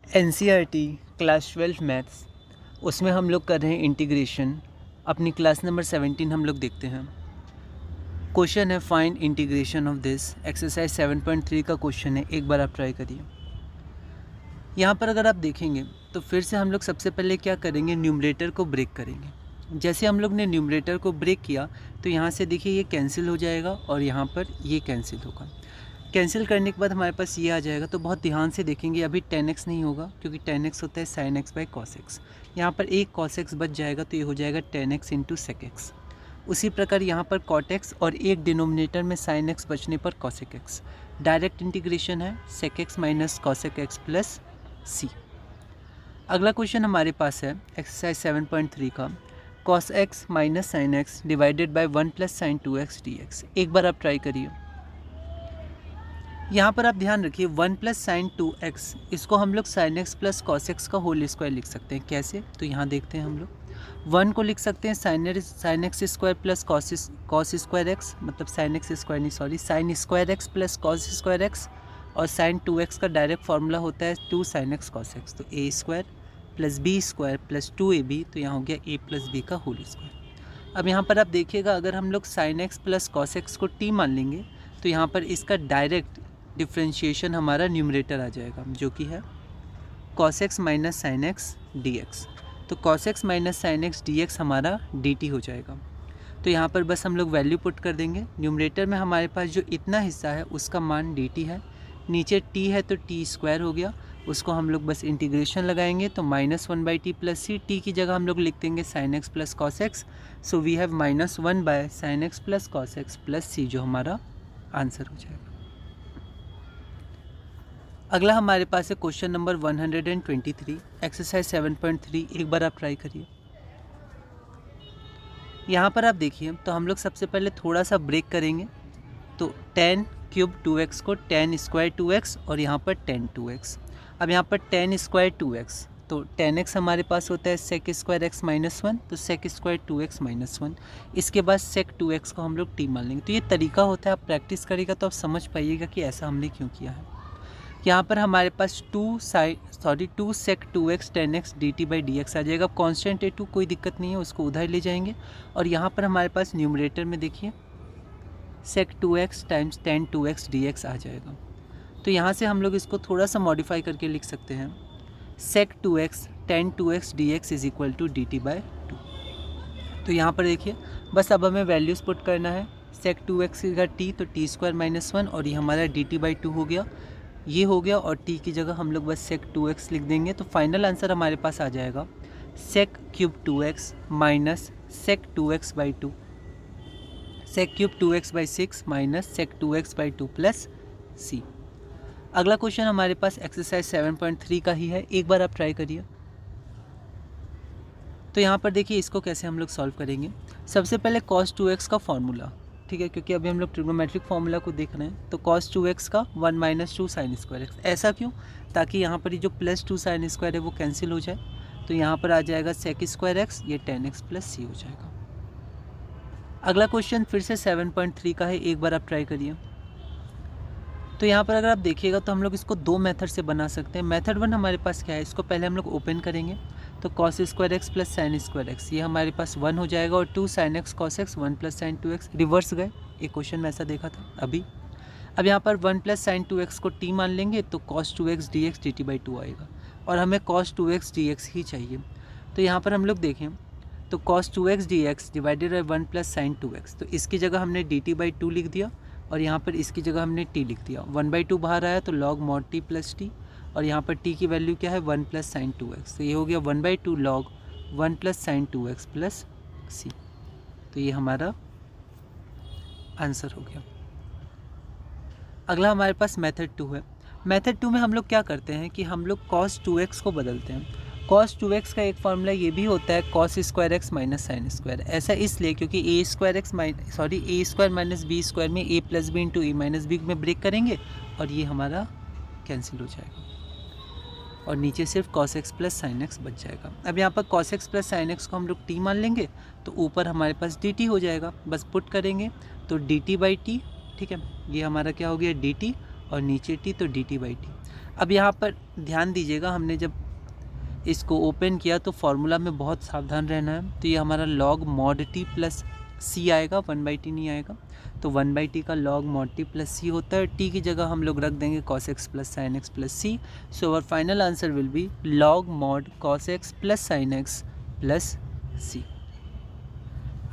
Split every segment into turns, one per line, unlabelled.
NCERT class 12 maths, उसमें हम लोग कर रहे हैं इंटीग्रेशन। अपनी क्लास नंबर 17 हम लोग देखते हैं। क्वेश्चन है find integration of this. Exercise 7.3 का क्वेश्चन है, एक बार आप ट्राई करिए। यहाँ पर अगर आप देखेंगे तो फिर से हम लोग सबसे पहले क्या करेंगे, न्यूमरेटर को ब्रेक करेंगे। जैसे हम लोग ने न्यूमरेटर को ब्रेक किया तो यहाँ से देखिए ये कैंसिल हो जाएगा और यहाँ पर ये कैंसिल होगा। कैंसिल करने के बाद हमारे पास ये आ जाएगा। तो बहुत ध्यान से देखेंगे, अभी 10x नहीं होगा क्योंकि 10x होता है sin x by cos x। यहाँ पर एक cos x बच जाएगा तो ये हो जाएगा 10x इंटू sec x। उसी प्रकार यहाँ पर cot x और एक डिनोमिनेटर में sin x बचने पर cosec x। डायरेक्ट इंटीग्रेशन है sec x minus cosec x plus c। अगला क्वेश्चन हमारे पास है एक्सरसाइज 7.3 का, cos x minus sin x divided by 1 plus sin 2x dx। एक बार आप ट्राई करिए। यहाँ पर आप ध्यान रखिए 1 प्लस साइन 2x, इसको हम लोग sin x plus cos x का होल स्क्वायर लिख सकते हैं। कैसे? तो यहाँ देखते हैं हम लोग 1 को लिख सकते हैं sin x square plus cos square x, मतलब sin x स्क्वायर नहीं sorry sin square x plus cos square x, और sin 2x का डायरेक्ट फार्मूला होता है 2 sin x cos x। तो a square plus b square plus 2ab, तो यहाँ हो गया a प्लस b का होल स्क्वायर। अब यहाँ पर आप देखिएगा, अगर हम लोग sin x plus cos x को t मान लेंगे तो यहाँ पर इसका डायरेक्ट डिफ्रेंशिएशन हमारा न्यूमरेटर आ जाएगा, जो कि है cos x minus sine x d x. तो cos x minus sine x d x हमारा dt हो जाएगा। तो यहाँ पर बस हम लोग वैल्यू पुट कर देंगे। न्यूमरेटर में हमारे पास जो इतना हिस्सा है उसका मान dt है, नीचे t है तो t स्क्वायर हो गया, उसको हम लोग बस इंटीग्रेशन लगाएंगे तो -1 by T plus C. T की जगह हम लोग लिख देंगे sin x plus cos x। So we have -1 by sin x plus cos x plus C, जो हमारा आंसर हो जाएगा। अगला हमारे पास है क्वेश्चन नंबर 123, एक्सरसाइज 7.3। एक बार आप ट्राई करिए। यहाँ पर आप देखिए तो हम लोग सबसे पहले थोड़ा सा ब्रेक करेंगे। तो 10 क्यूब 2x को 10 स्क्वायर 2x और यहाँ पर 10 2x। अब यहाँ पर 10 स्क्वायर 2x, तो 10x हमारे पास होता है sec स्क्वायर x माइनस 1, तो sec स्क्वायर 2x माइनस 1। इसके बाद sec 2x को हम लोग t मान लेंगे। तो ये तरीका होता है, आप प्रैक्टिस करिएगा तो आप समझ पाइएगा कि ऐसा हमने क्यों किया है। यहाँ पर हमारे पास 2 sec 2x 10x dt by dx आ जाएगा। कांस्टेंट है 2, कोई दिक्कत नहीं है, उसको उधर ले जाएंगे। और यहाँ पर हमारे पास न्यूमरेटर में देखिए sec 2x times 10 2x dx आ जाएगा। तो यहाँ से हम लोग इसको थोड़ा सा मॉडिफाई करके लिख सकते हैं, sec 2x 10 2x dx is equal to dt by 2। तो यहाँ पर देखिए बस अब हमें वैल्यूज़ पुट करना है। sec 2x का t, तो t स्क्वायर माइनस 1 और ये हमारा dt बाई 2 हो गया, ये हो गया। और t की जगह हम लोग बस sec 2x लिख देंगे। तो फाइनल आंसर हमारे पास आ जाएगा sec cube 2x minus sec 2x by 2, sec cube 2x by 6 minus sec 2x by 2 plus c। अगला क्वेश्चन हमारे पास एक्सरसाइज 7.3 का ही है, एक बार आप ट्राई करिए। तो यहाँ पर देखिए इसको कैसे हम लोग सॉल्व करेंगे। सबसे पहले cos 2x का फॉर्मूला, ठीक है, क्योंकि अभी हम लोग ट्रिग्नोमेट्रिक फार्मूला को देख रहे हैं। तो cos 2x का 1 माइनस 2 साइन स्क्वायर एक्स। ऐसा क्यों? ताकि यहाँ पर ये जो प्लस 2 साइन स्क्वायर है वो कैंसिल हो जाए। तो यहाँ पर आ जाएगा sec स्क्वायर एक्स, ये 10x प्लस c हो जाएगा। अगला क्वेश्चन फिर से 7.3 का है, एक बार आप ट्राई करिए। तो यहाँ पर अगर आप देखिएगा तो हम लोग इसको दो मेथड से बना सकते हैं। मेथड 1 हमारे पास क्या है, इसको पहले हम लोग ओपन करेंगे। तो cos square x plus sine square x, ये हमारे पास 1 हो जाएगा, और 2 sin x cos x 1 plus sign 2x। Reverse गए, एक क्वेश्चन में ऐसा देखा था अभी। अब यहाँ पर 1 प्लस साइन 2x को t मान लेंगे तो cos 2x dx dt by 2 आएगा, और हमें cos 2x dx ही चाहिए। तो यहाँ पर हम लोग देखें तो cos 2x dx divided by 1 plus sign 2x, तो इसकी जगह हमने dt बाई 2 लिख दिया, और यहाँ पर इसकी जगह हमने t लिख दिया। 1/2 बाहर आया तो log mod t plus t, और यहाँ पर t की वैल्यू क्या है 1 प्लस साइन 2x। तो ये हो गया 1/2 log 1 plus sign 2x plus c। तो ये हमारा आंसर हो गया। अगला हमारे पास मेथड 2 है। मेथड 2 में हम लोग क्या करते हैं कि हम लोग cos 2x को बदलते हैं। cos 2x का एक फार्मूला ये भी होता है cos square x minus sine square. ऐसा इसलिए क्योंकि a square minus B square में a plus B into A minus B में ब्रेक करेंगे और ये हमारा कैंसिल हो जाएगा, और नीचे सिर्फ cos x plus sign x बच जाएगा। अब यहाँ पर cos x plus sign x को हम लोग t मान लेंगे, तो ऊपर हमारे पास dt हो जाएगा। बस पुट करेंगे तो dt बाई t, ठीक है, ये हमारा क्या हो गया dt, और नीचे टी तो डी टी बाई टी। अब यहाँ पर ध्यान दीजिएगा, हमने जब इसको ओपन किया तो फॉर्मूला में बहुत सावधान रहना है। तो ये हमारा लॉग मॉड टी प्लस सी आएगा, 1/t नहीं आएगा। तो 1/t का लॉग मॉड टी प्लस सी होता है। टी की जगह हम लोग रख देंगे cos x plus sine x plus C. So our final answer will be log mod cos x plus sine x plus C.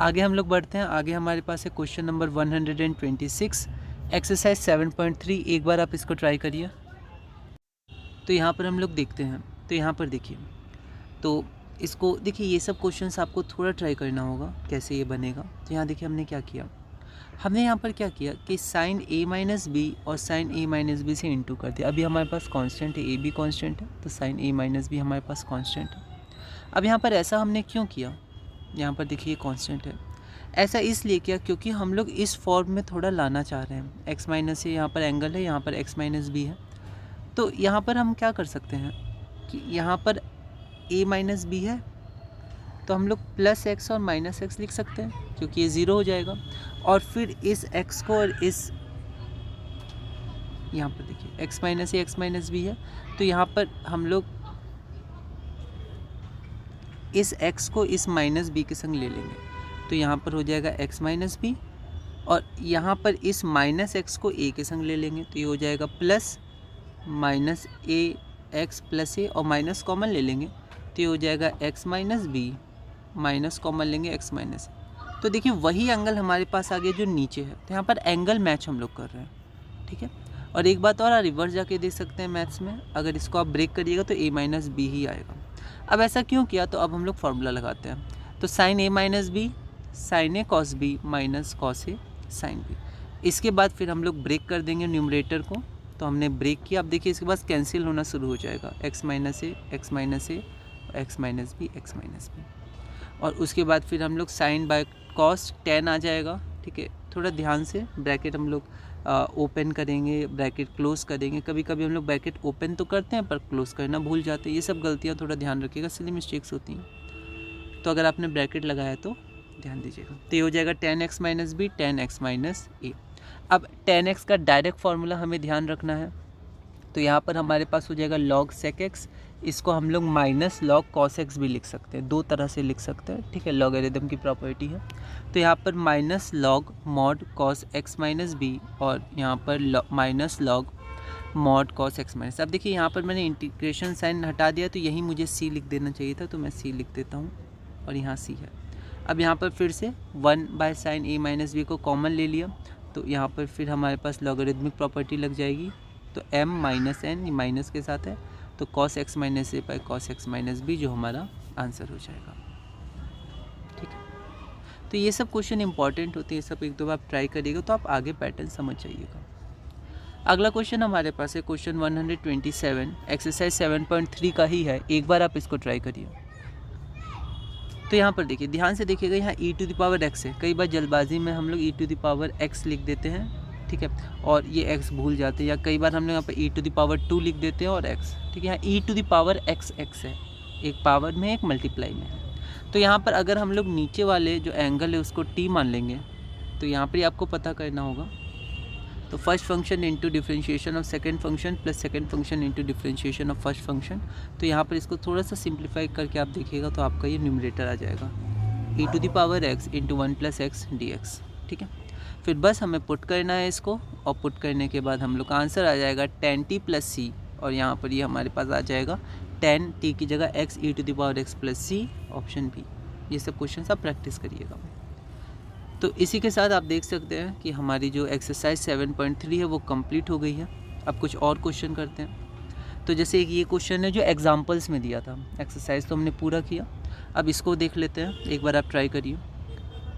आगे हम लोग बढ़ते हैं। आगे हमारे पास है क्वेश्चन नंबर 126, एक्सरसाइज 7.3। एक बार आप इसको ट्राई करिए। तो यहाँ पर हम लोग देखते हैं, तो यहाँ पर देखिए, तो इसको देखिए, ये सब क्वेश्चंस आपको थोड़ा ट्राई करना होगा कैसे ये बनेगा। तो यहाँ देखिए हमने क्या किया, हमने यहाँ पर क्या किया कि साइन a माइनस बी और साइन a माइनस बी से इंटू कर दिया। अभी हमारे पास कांस्टेंट है, a भी कांस्टेंट है, तो साइन a माइनस बी हमारे पास कांस्टेंट है। अब यहाँ पर ऐसा हमने क्यों किया, यहाँ पर देखिए कांस्टेंट है, ऐसा इसलिए किया क्योंकि हम लोग इस फॉर्म में थोड़ा लाना चाह रहे हैं। x माइनस से यहाँ पर एंगल है, यहाँ पर x माइनस बी है। तो यहाँ पर हम क्या कर सकते हैं कि यहाँ पर a माइनस बी है, तो हम लोग प्लस एक्स और माइनस एक्स लिख सकते हैं क्योंकि ये ज़ीरो हो जाएगा। और फिर इस x को और इस, यहाँ पर देखिए x minus a x minus B है, तो यहाँ पर हम लोग इस x को इस माइनस बी के संग ले लेंगे। तो यहाँ पर हो जाएगा x माइनस बी, और यहाँ पर इस माइनस एक्स को a के संग ले लेंगे, तो ये हो जाएगा plus minus a x plus ए, और माइनस कॉमन ले लेंगे तो ये हो जाएगा x minus B, minus common लेंगे x माइनस। तो देखिए वही एंगल हमारे पास आ गया जो नीचे है। तो यहाँ पर एंगल मैच हम लोग कर रहे हैं, ठीक है। और एक बात और, आप रिवर्स जाके देख सकते हैं मैथ्स में, अगर इसको आप ब्रेक करिएगा तो a माइनस बी ही आएगा। अब ऐसा क्यों किया, तो अब हम लोग फार्मूला लगाते हैं। तो sine a minus B sine A cos B minus cos A sine B. इसके बाद फिर हम लोग ब्रेक कर देंगे न्यूमरेटर को। तो हमने ब्रेक किया, अब देखिए इसके बाद कैंसिल होना शुरू हो जाएगा, x minus a x minus a, x minus b x minus B. और उसके बाद फिर हम लोग साइन बाय कॉस टेन आ जाएगा, ठीक है। थोड़ा ध्यान से ब्रैकेट हम लोग ओपन करेंगे, ब्रैकेट क्लोज करेंगे। कभी कभी हम लोग ब्रैकेट ओपन तो करते हैं पर क्लोज करना भूल जाते हैं। ये सब गलतियाँ थोड़ा ध्यान रखिएगा, इसलिए मिस्टेक्स होती हैं। तो अगर आपने ब्रैकेट लगाया तो ध्यान दीजिएगा। तो ये हो जाएगा 10x minus B 10x minus ए। अब 10x का डायरेक्ट फार्मूला हमें ध्यान रखना है। तो यहाँ पर हमारे पास हो जाएगा log sec x, इसको हम लोग माइनस log cos x भी लिख सकते हैं, दो तरह से लिख सकते हैं, ठीक है। लॉगरिथम की प्रॉपर्टी है। तो यहाँ पर minus log mod cos x minus B, और यहाँ पर minus log mod cos x minus. अब देखिए यहाँ पर मैंने इंटीग्रेशन साइन हटा दिया, तो यही मुझे c लिख देना चाहिए था, तो मैं c लिख देता हूँ और यहाँ c है। अब यहाँ पर फिर से 1/sin a माइनस बी को कॉमन ले लिया, तो यहाँ पर फिर हमारे पास लॉगरिथमिक प्रॉपर्टी लग जाएगी। तो m माइनस एन, माइनस के साथ है, तो cos x minus A by cos x minus B जो हमारा आंसर हो जाएगा, ठीक है। तो ये सब क्वेश्चन इंपॉर्टेंट होते हैं, ये सब एक दो बार ट्राई करिएगा तो आप आगे पैटर्न समझ जाइएगा। अगला क्वेश्चन हमारे पास है क्वेश्चन 127, एक्सरसाइज 7.3 का ही है। एक बार आप इसको ट्राई करिए। तो यहाँ पर देखिए, ध्यान से देखिएगा, यहाँ e to the power x है। कई बार जल्दबाजी में हम लोग e to the power x लिख देते हैं, ठीक है, और ये x भूल जाते हैं। या कई बार हम लोग यहाँ पर e टू द पावर 2 लिख देते हैं और x, ठीक है। यहाँ e to the power x है, एक पावर में एक मल्टीप्लाई में है। तो यहाँ पर अगर हम लोग नीचे वाले जो एंगल है उसको t मान लेंगे, तो यहाँ पर आपको पता करना होगा। तो first function into differentiation of second function plus second function into differentiation of first function. तो यहाँ पर इसको थोड़ा सा सिंप्लीफाई करके आप देखिएगा तो आपका ये न्यूमरेटर आ जाएगा e to the power x into 1 plus x d x, ठीक है। फिर बस हमें पुट करना है इसको, और पुट करने के बाद हम लोग का आंसर आ जाएगा 10t प्लस c, और यहाँ पर ये हमारे पास आ जाएगा 10t की जगह x e to the power x plus c, option B. ये सब क्वेश्चन आप प्रैक्टिस करिएगा। तो इसी के साथ आप देख सकते हैं कि हमारी जो एक्सरसाइज 7.3 है वो कंप्लीट हो गई है। अब कुछ और क्वेश्चन करते हैं। तो जैसे एक ये क्वेश्चन है जो एग्जांपल्स में दिया था, एक्सरसाइज तो हमने पूरा किया, अब इसको देख लेते हैं, एक बार आप ट्राई करिए।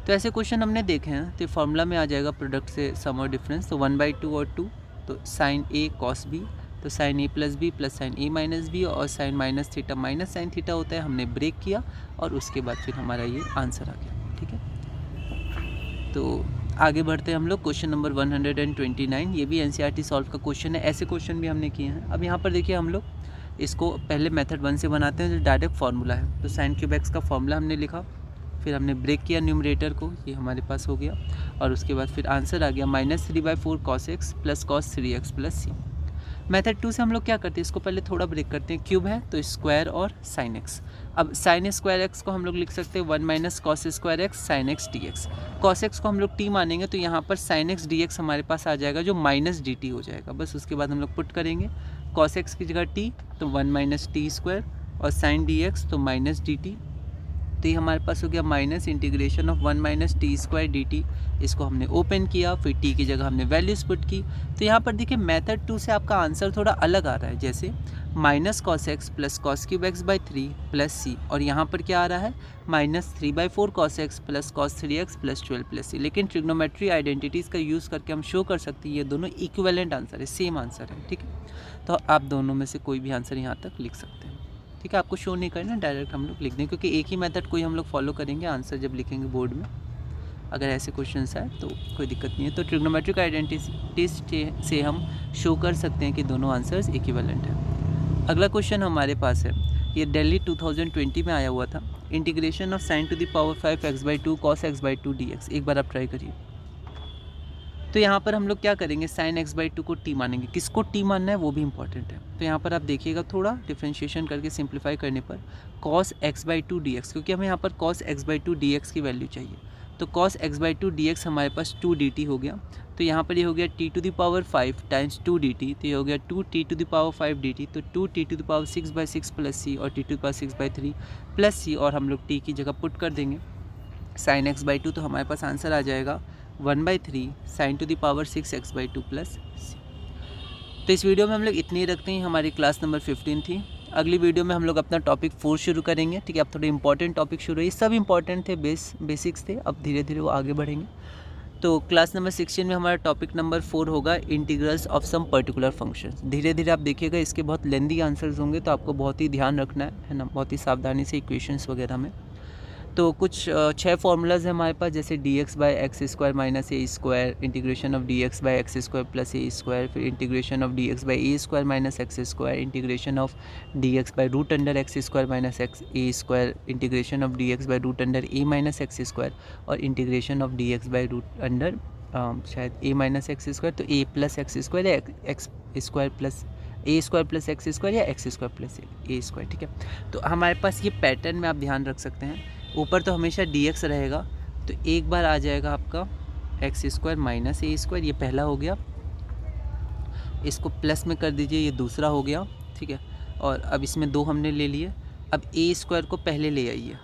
तो ऐसे क्वेश्चन हमने देखे हैं, तो फार्मूला में आ जाएगा प्रोडक्ट से सम और डिफरेंस। तो 1/2 और 2, तो साइन ए कॉस बी, तो sine A plus B plus sine A minus B, और sine minus theta minus sine theta होता है। हमने ब्रेक किया और उसके बाद फिर हमारा ये आंसर आ गया, ठीक है। तो आगे बढ़ते हैं हम लोग क्वेश्चन नंबर 129। ये भी एनसीईआरटी सॉल्व का क्वेश्चन है। ऐसे क्वेश्चन भी हमने किए हैं। अब यहाँ पर देखिए हम लोग इसको पहले मेथड 1 से बनाते हैं जो डायरेक्ट फार्मूला है। तो साइन क्यूब एक्स का फार्मूला हमने लिखा, फिर हमने ब्रेक किया न्यूमरेटर को, ये हमारे पास हो गया, और उसके बाद फिर आंसर आ गया -3/4 cos x plus cos 3x plus c। Method 2 से हम लोग क्या करते हैं, इसको पहले थोड़ा ब्रेक करते हैं, क्यूब है तो स्क्वायर और साइन एक्स। अब साइन स्क्वायर एक्स को हम लोग लिख सकते हैं 1 minus cos square x sine x d x. Cos x को हम लोग टी मानेंगे तो यहाँ पर साइन एक्स डी एक्स हमारे पास आ जाएगा जो माइनस डी टी हो जाएगा। बस उसके बाद हम लोग पुट करेंगे कॉस एक्स की जगह टी तो 1 माइनस टी स्क्वायर और साइन डी एक्स तो माइनस डी टी, तो ये हमारे पास हो गया minus integration of 1 minus T square D T. इसको हमने ओपन किया, फिर टी की जगह हमने वैल्यूज पुट की। तो यहाँ पर देखिए मेथड 2 से आपका आंसर थोड़ा अलग आ रहा है, जैसे minus cos x plus cos cube x by 3 plus c, और यहाँ पर क्या आ रहा है -3/4 cos x plus cos 3x plus 12 plus c. लेकिन ट्रिग्नोमेट्री आइडेंटिटीज़ का यूज़ करके हम शो कर सकते हैं ये दोनों इक्विवेलेंट आंसर है, सेम आंसर है, ठीक है। तो आप दोनों में से कोई भी आंसर यहाँ तक लिख सकते हैं, ठीक है। आपको शो नहीं करना, डायरेक्ट हम लोग लिख दें, क्योंकि एक ही मेथड कोई हम लोग फॉलो करेंगे आंसर जब लिखेंगे बोर्ड में। अगर ऐसे क्वेश्चंस आए तो कोई दिक्कत नहीं है। तो ट्रिग्नोमेट्रिक आइडेंटिटीज से हम शो कर सकते हैं कि दोनों आंसर्स इक्विवेलेंट हैं। अगला क्वेश्चन हमारे पास है, ये दिल्ली 2020 में आया हुआ था, integration of sin to the power 5x/2 cos x/2 dx। एक बार आप ट्राई करिए। तो यहाँ पर हम लोग क्या करेंगे, sin x/2 को t मानेंगे। किसको t मानना है वो भी इंपॉर्टेंट है। तो यहाँ पर आप देखिएगा थोड़ा डिफ्रेंशिएशन करके सिंप्लीफाई करने पर cos x/2 dx, क्योंकि हमें यहाँ पर cos x/2 dx की वैल्यू चाहिए। तो cos x/2 dx हमारे पास 2 dt हो गया। तो यहाँ पर ये हो गया t to the power 5 times 2 dt, तो ये हो गया 2t to the power 5 dt, तो 2t to the power 6/6 plus c और t to the power 6/3 plus c, और हम लोग t की जगह पुट कर देंगे sin x/2, तो हमारे पास आंसर आ जाएगा 1/3 sin to the power 6x/2 plus c। तो इस वीडियो में हम लोग इतनी ही रखते हैं, हमारी क्लास नंबर 15 थी। अगली वीडियो में हम लोग अपना टॉपिक 4 शुरू करेंगे, ठीक है। अब थोड़े इंपॉर्टेंट टॉपिक शुरू है, सब इंपॉर्टेंट थे, बेसिक्स थे, अब धीरे धीरे वो आगे बढ़ेंगे। तो क्लास नंबर 16 में हमारा टॉपिक नंबर 4 होगा integrals of some particular functions. धीरे धीरे आप देखिएगा, इसके बहुत लेंदी आंसर्स होंगे, तो आपको बहुत ही ध्यान रखना है ना, बहुत ही सावधानी से इक्वेशंस वगैरह में। तो कुछ 6 फार्मूलाज हैं हमारे पास, जैसे dx/x² minus a², integration of dx/x² plus a², फिर integration of dx/a² minus x², integration of dx/√x² minus a², integration of dx/√a minus x², और इंटीग्रेशन ऑफ dx/√ शायद a माइनस x², तो a प्लस x² या x² plus a² plus x² या x² plus a², ठीक है। तो हमारे पास ये पैटर्न में आप ध्यान रख सकते हैं, ऊपर तो हमेशा dx रहेगा, तो एक बार आ जाएगा आपका x² माइनस a², ये पहला हो गया, इसको प्लस में कर दीजिए, ये दूसरा हो गया, ठीक है। और अब इसमें 2 हमने ले लिए, अब a² को पहले ले आइए,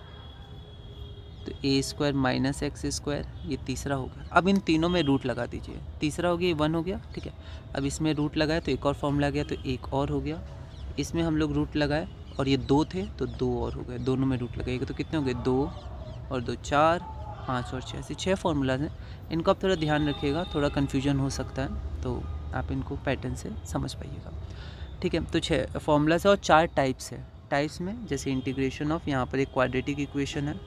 तो a² माइनस x², ये तीसरा हो गया। अब इन तीनों में रूट लगा दीजिए, तीसरा हो गया, ये 1 हो गया, ठीक है। अब इसमें रूट लगाए तो एक और फॉर्मूला गया, तो एक और हो गया, इसमें हम लोग रूट लगाए और ये 2 थे तो 2 और हो गए, दोनों में रूट लगाइएगा तो कितने हो गए, 2 और 2 4, 5 और 6, ऐसे 6 फार्मूलाज हैं। इनको आप थोड़ा ध्यान रखिएगा, थोड़ा कन्फ्यूजन हो सकता है, तो आप इनको पैटर्न से समझ पाइएगा, ठीक है। तो 6 फार्मूलाज है और 4 टाइप्स है। टाइप्स में जैसे इंटीग्रेशन ऑफ, यहाँ पर एक क्वाड्रेटिक इक्वेशन है,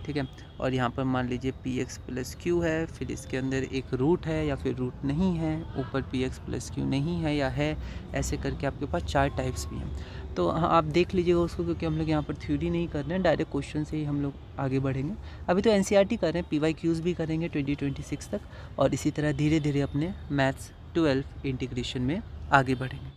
ठीक है, और यहाँ पर मान लीजिए px प्लस q है, फिर इसके अंदर एक रूट है या फिर रूट नहीं है, ऊपर px प्लस q नहीं है या है, ऐसे करके आपके पास 4 टाइप्स भी हैं। तो हाँ, आप देख लीजिएगा उसको, क्योंकि हम लोग यहाँ पर थ्योरी नहीं कर रहे हैं, डायरेक्ट क्वेश्चन से ही हम लोग आगे बढ़ेंगे। अभी तो NCERT कर रहे हैं, PYQs भी करेंगे 2026 तक, और इसी तरह धीरे धीरे अपने मैथ्स 12 इंटीग्रेशन में आगे बढ़ेंगे।